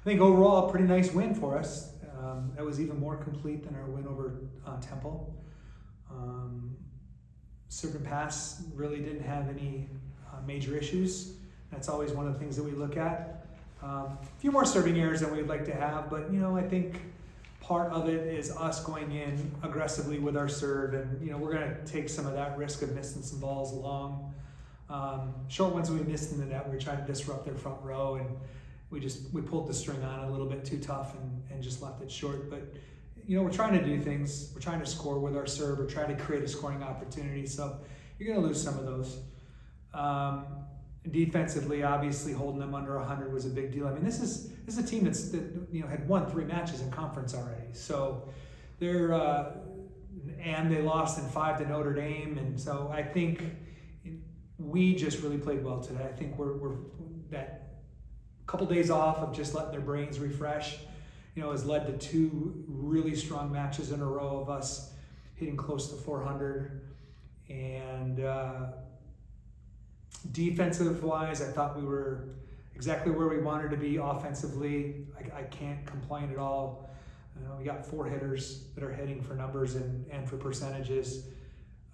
I think overall, a pretty nice win for us. That was even more complete than our win over Temple. Serve and pass really didn't have any major issues. That's always one of the things that we look at. A few more serving errors than we'd like to have, but I think part of it is us going in aggressively with our serve, and we're going to take some of that risk of missing some balls long. Short ones we missed in the net, we were trying to disrupt their front row, and we pulled the string on a little bit too tough and just left it short. But we're trying to do things. We're trying to score with our serve. We're trying to create a scoring opportunity. So you're going to lose some of those. Defensively, obviously holding them under 100 was a big deal. I mean, this is a team that had won 3 matches in conference already. So and they lost in 5 to Notre Dame, and so I think we just really played well today. I think we're that couple days off of just letting their brains refresh, has led to 2 really strong matches in a row of us hitting close to 400. And defensive-wise, I thought we were exactly where we wanted to be offensively. I can't complain at all. We got 4 hitters that are hitting for numbers and for percentages.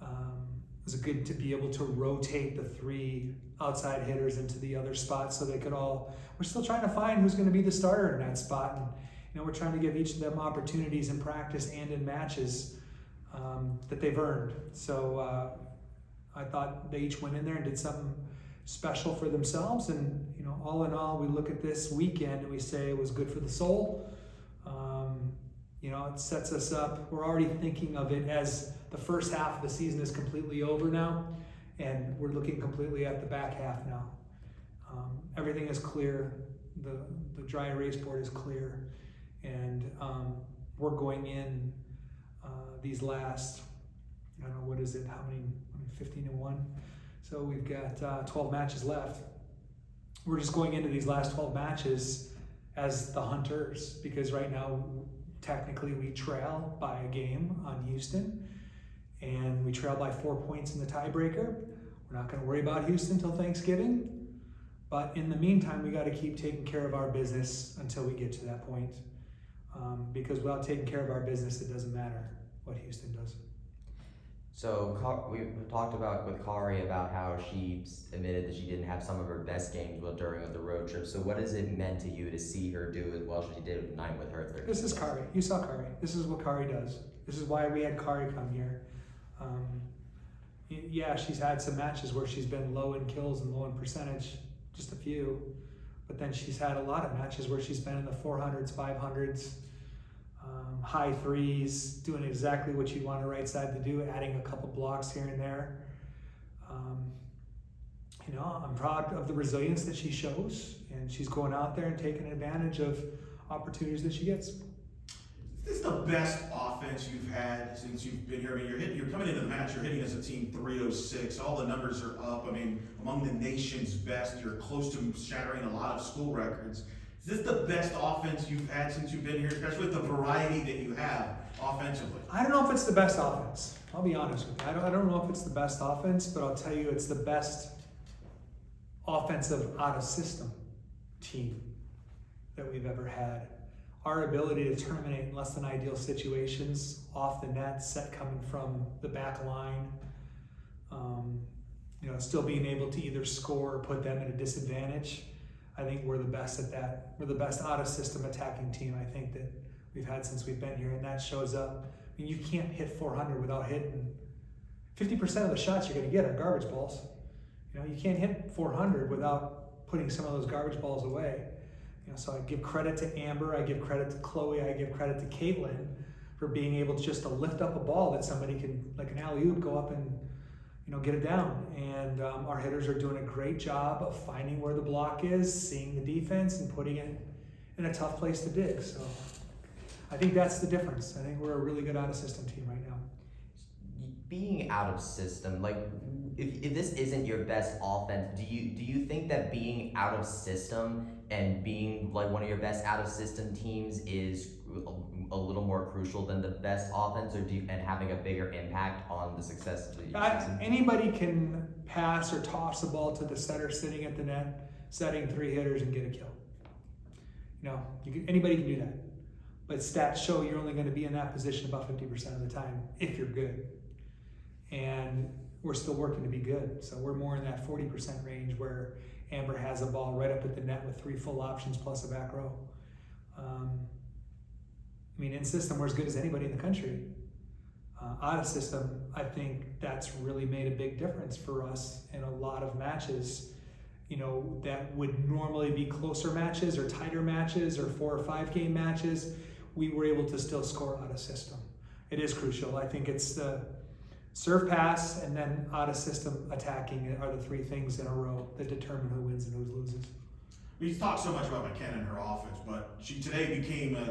It was good to be able to rotate the 3 outside hitters into the other spots so they could all. We're still trying to find who's going to be the starter in that spot, and we're trying to give each of them opportunities in practice and in matches that they've earned. So I thought they each went in there and did something special for themselves, and all in all, we look at this weekend and we say it was good for the soul. It sets us up. We're already thinking of it as the first half of the season is completely over now, and we're looking completely at the back half now. Everything is clear. The dry erase board is clear, and we're going in these last, I don't know, what is it? How many? 15-1. So we've got 12 matches left. We're just going into these last 12 matches as the hunters, because right now technically we trail by a game on Houston, and we trail by 4 points in the tiebreaker. We're not going to worry about Houston until Thanksgiving, but in the meantime, we got to keep taking care of our business until we get to that point, because without taking care of our business, it doesn't matter what Houston does. So we talked about with Kari about how she admitted that she didn't have some of her best games during the road trip. So what has it meant to you to see her do as well as she did tonight with her 30? This is Kari. You saw Kari. This is what Kari does. This is why we had Kari come here. Yeah, she's had some matches where she's been low in kills and low in percentage, just a few. But then she's had a lot of matches where she's been in the 400s, 500s, high 3s, doing exactly what you want a right side to do, adding a couple blocks here and there. I'm proud of the resilience that she shows, and she's going out there and taking advantage of opportunities that she gets. This is the best offense you've had since you've been here. I mean, you're coming into the match, you're hitting as a team 306. All the numbers are up. I mean, among the nation's best. You're close to shattering a lot of school records. Is this the best offense you've had since you've been here, especially with the variety that you have offensively? I don't know if it's the best offense. I'll be honest with you. I don't know if it's the best offense, but I'll tell you it's the best offensive out-of-system team that we've ever had. Our ability to terminate in less than ideal situations off the net, set coming from the back line, still being able to either score or put them at a disadvantage. I think we're the best at that. We're the best out-of-system attacking team I think that we've had since we've been here, and that shows up. I mean, you can't hit 400 without hitting 50% of the shots you're going to get are garbage balls. You can't hit 400 without putting some of those garbage balls away. So I give credit to Amber, I give credit to Chloe, I give credit to Caitlin for being able to just to lift up a ball that somebody can, like an alley-oop, go up and get it down. And our hitters are doing a great job of finding where the block is, seeing the defense, and putting it in a tough place to dig. So I think that's the difference. I think we're a really good out-of-system team right now. Being out of system, if this isn't your best offense, do you think that being out of system and being like one of your best out of system teams is a little more crucial than the best offense, and having a bigger impact on the success of the season? Anybody can pass or toss a ball to the setter sitting at the net, setting 3 hitters and get a kill. Anybody can do that. But stats show you're only going to be in that position about 50% of the time if you're good. And we're still working to be good. So we're more in that 40% range where Amber has a ball right up at the net with 3 full options plus a back row. In system, we're as good as anybody in the country. Out of system, I think that's really made a big difference for us in a lot of matches, that would normally be closer matches or tighter matches or 4 or 5 game matches. We were able to still score out of system. It is crucial. I think it's the serve pass and then out of system attacking are the 3 things in a row that determine who wins and who loses. We talked so much about McKenna and her offense, but she today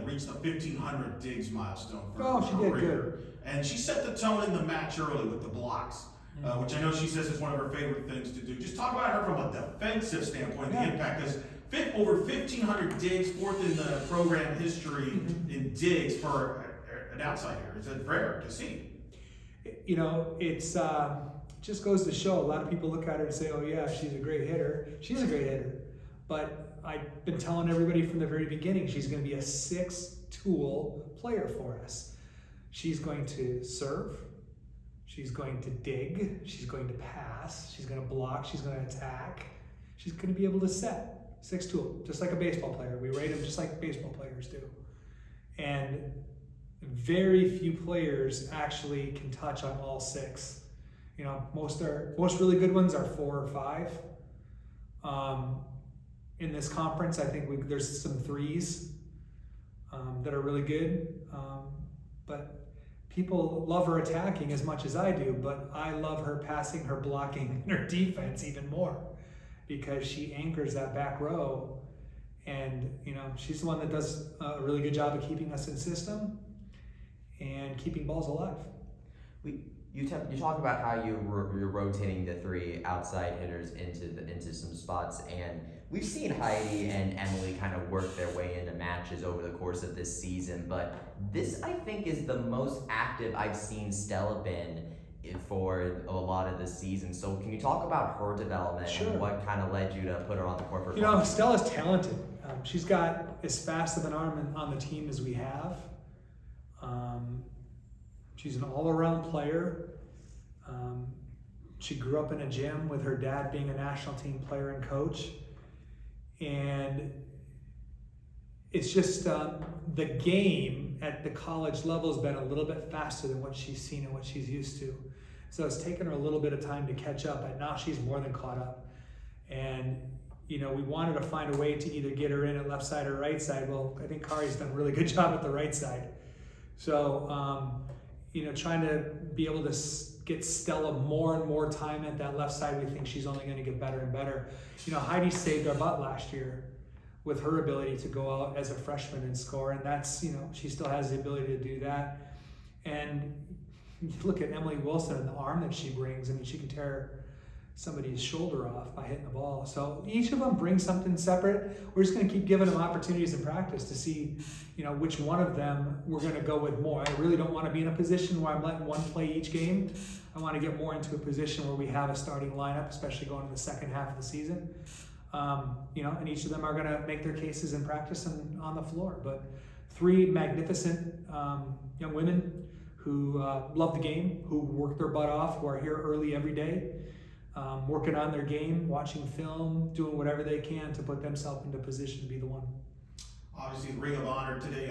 reached the 1,500 digs milestone for her she did career. good. And she set the tone in the match early with the blocks, which I know she says is one of her favorite things to do. Just talk about her from a defensive standpoint, the impact. Because over 1,500 digs, 4th in the program history in digs for an outsider. It's rare to see. It's just goes to show. A lot of people look at her and say, "Oh yeah, she's a great hitter." She's a great hitter, but I've been telling everybody from the very beginning she's going to be a 6-tool player for us. She's going to serve. She's going to dig. She's going to pass. She's going to block. She's going to attack. She's going to be able to set. 6-tool, just like a baseball player. We rate them just like baseball players do. And very few players actually can touch on all 6. Most really good ones are 4 or 5. In this conference, I think there's some 3s that are really good. But people love her attacking as much as I do, but I love her passing, her blocking, and her defense even more because she anchors that back row. And, she's the one that does a really good job of keeping us in system and keeping balls alive. You talk about how you're rotating the 3 outside hitters into some spots, and we've seen Heidi and Emily kind of work their way into matches over the course of this season, but this, I think, is the most active I've seen Stella been for a lot of the season. So can you talk about her development and what kind of led you to put her on the court for Stella's talented. She's got as fast of an arm on the team as we have. She's an all-around player. She grew up in a gym with her dad being a national team player and coach. And it's just the game at the college level has been a little bit faster than what she's seen and what she's used to. So it's taken her a little bit of time to catch up, but now she's more than caught up. And, we wanted to find a way to either get her in at left side or right side. Well, I think Kari's done a really good job at the right side. So, trying to be able to get Stella more and more time at that left side, we think she's only going to get better and better. Heidi saved our butt last year with her ability to go out as a freshman and score, and that's, she still has the ability to do that. And you look at Emily Wilson and the arm that she brings. She can tear somebody's shoulder off by hitting the ball. So each of them brings something separate. We're just going to keep giving them opportunities in practice to see, which one of them we're going to go with more. I really don't want to be in a position where I'm letting one play each game. I want to get more into a position where we have a starting lineup, especially going to the second half of the season. And each of them are going to make their cases in practice and on the floor. But 3 magnificent young women who love the game, who work their butt off, who are here early every day, working on their game, watching film, doing whatever they can to put themselves into position to be the one. Obviously, the Ring of Honor today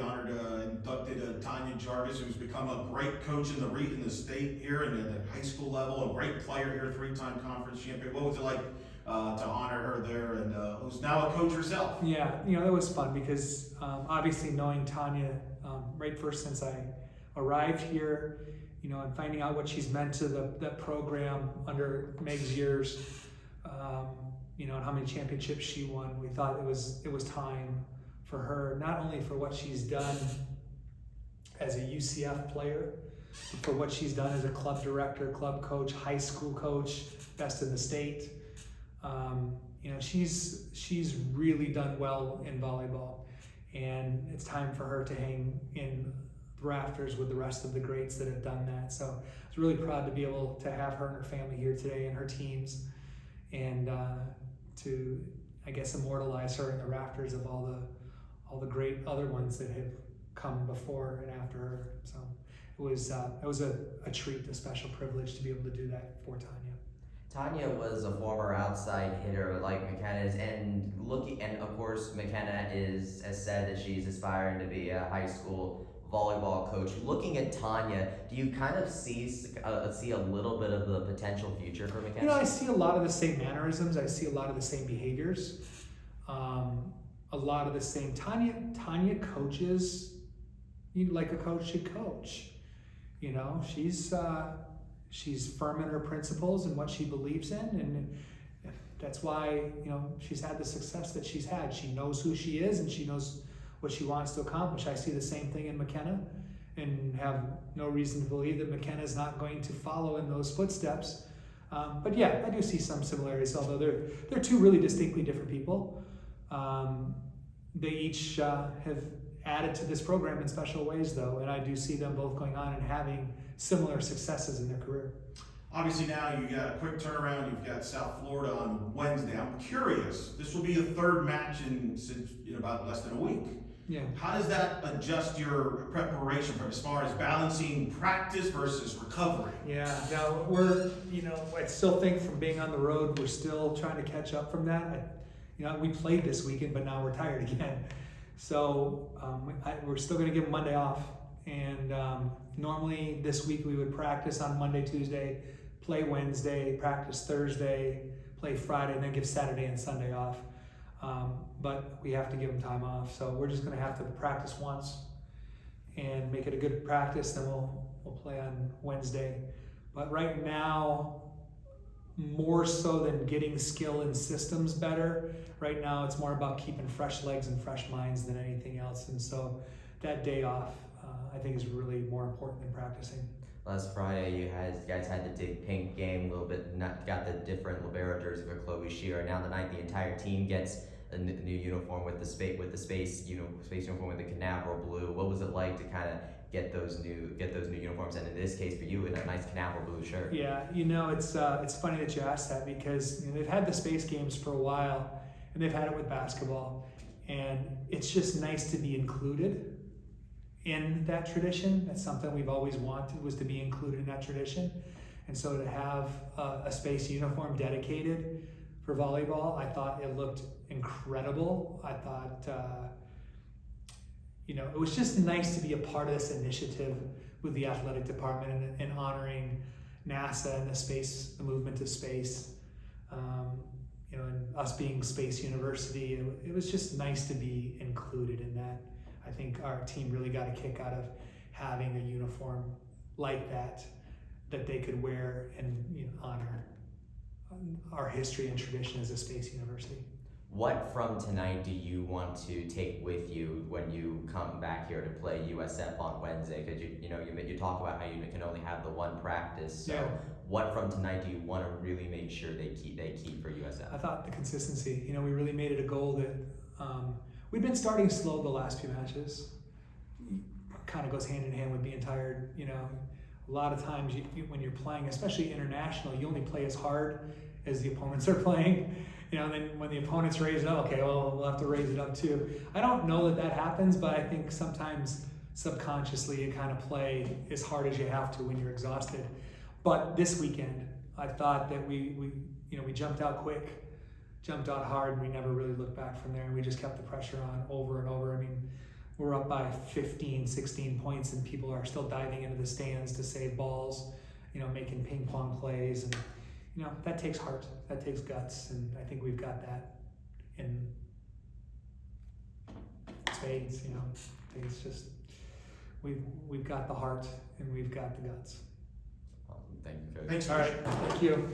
inducted Tanya Jarvis, who's become a great coach in the state here and at the high school level, a great player here, 3-time conference champion. What was it like to honor her there, and who's now a coach herself? Yeah, that was fun because obviously knowing Tanya right first since I arrived here, and finding out what she's meant to that program under Meg's years, and how many championships she won, we thought it was time for her, not only for what she's done as a UCF player, but for what she's done as a club director, club coach, high school coach, best in the state. She's really done well in volleyball, and it's time for her to hang in the rafters with the rest of the greats that have done that. So I was really proud to be able to have her and her family here today and her teams, and to, I guess, immortalize her in the rafters of all all the great other ones that have come before and after her. So it was a treat, a special privilege to be able to do that for Tanya. Tanya was a former outside hitter like McKenna is, and of course McKenna has said that she's aspiring to be a high school volleyball coach. Looking at Tanya, do you kind of see a little bit of the potential future for McKenna? I see a lot of the same mannerisms. I see a lot of the same behaviors. A lot of the same. Tanya coaches like a coach should coach. She's firm in her principles and what she believes in, and that's why she's had the success that she's had. She knows who she is and she knows what she wants to accomplish. I see the same thing in McKenna, and have no reason to believe that McKenna is not going to follow in those footsteps. But yeah, I do see some similarities, although they're two really distinctly different people. They each have added to this program in special ways, though, and I do see them both going on and having similar successes in their career. Obviously now you got a quick turnaround. You've got South Florida on Wednesday. I'm curious. This will be the third match in about less than a week. Yeah. How does that adjust your preparation as far as balancing practice versus recovery? Yeah. Now I still think from being on the road, we're still trying to catch up from that. We played this weekend, but now we're tired again. So we're still going to give Monday off. And normally this week we would practice on Monday, Tuesday, play Wednesday, practice Thursday, play Friday, and then give Saturday and Sunday off. But we have to give them time off. So we're just going to have to practice once and make it a good practice. Then we'll play on Wednesday. But right now, more so than getting skill and systems better, right now it's more about keeping fresh legs and fresh minds than anything else. And so that day off, I think is really more important than practicing. Last Friday, you guys had the dig pink game a little bit. Got the different libero jersey for Chloe Shearer. Now tonight, the entire team gets a new uniform with the space uniform with the Canaveral blue. What was it like to kind of get those new uniforms, and in this case for you, in a nice Canaveral blue shirt? Yeah, it's funny that you asked that, because they've had the space games for a while, and they've had it with basketball, and it's just nice to be included in that tradition. That's something we've always wanted, was to be included in that tradition. And so to have a space uniform dedicated for volleyball, I thought it looked incredible. I thought, it was just nice to be a part of this initiative with the athletic department and honoring NASA and the movement to space. And us being Space University, it was just nice to be included in that. I think our team really got a kick out of having a uniform like that they could wear and honor our history and tradition as a space university. What from tonight do you want to take with you when you come back here to play USF on Wednesday? Because you talk about how you can only have the one practice. So Yeah. What from tonight do you want to really make sure they keep for USF? I thought the consistency. We really made it a goal that we've been starting slow the last few matches. Kind of goes hand in hand with being tired. A lot of times when you're playing, especially international, you only play as hard as the opponents are playing. And then when the opponents raise it up, okay, well, we'll have to raise it up too. I don't know that happens, but I think sometimes subconsciously you kind of play as hard as you have to when you're exhausted. But this weekend, I thought that we jumped out quick, jumped out hard, and we never really looked back from there. And we just kept the pressure on over and over. I mean, we're up by 15, 16 points, and people are still diving into the stands to save balls, making ping pong plays. And, that takes heart, that takes guts, and I think we've got that in spades. I think it's just, we've got the heart and we've got the guts. Thank you, Coach. Thanks, All right, thank you.